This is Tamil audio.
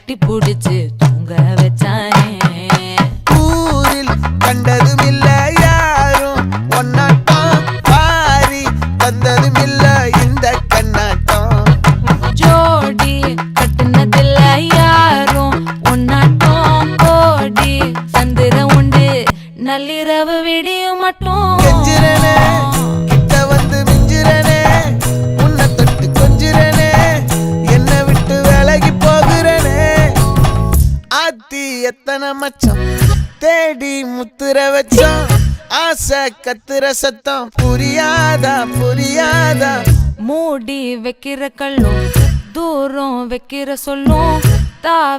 கட்டி புடிச்சு தூங்க வச்சானே. ஊரில் கண்டதும் இல்ல யாரும் ஒன்னாட்டம், பாரி தந்ததும் இல்ல இந்த கண்ணாட்டம். ஜோடி கட்டுனதில்ல யாரும் ஒன்னாட்டம், கோடி தந்திர உண்டு நள்ளிரவு விடியும் மட்டும். கெஞ்சிரனே கிட்ட வந்து மிஞ்சிரனே, உன்னை தொட்டு கொஞ்சிரனே, என்னை விட்டு விலகி போகிறனே. ஆத்தி எத்தனை மச்சம் தேடி முத்துற வச்சோம், ஆசை கத்துற சத்தம் புரியாதா புரியாதா. மூடி வைக்கிற கல்லும் தூரம் வைக்கிற சொல்லும் தா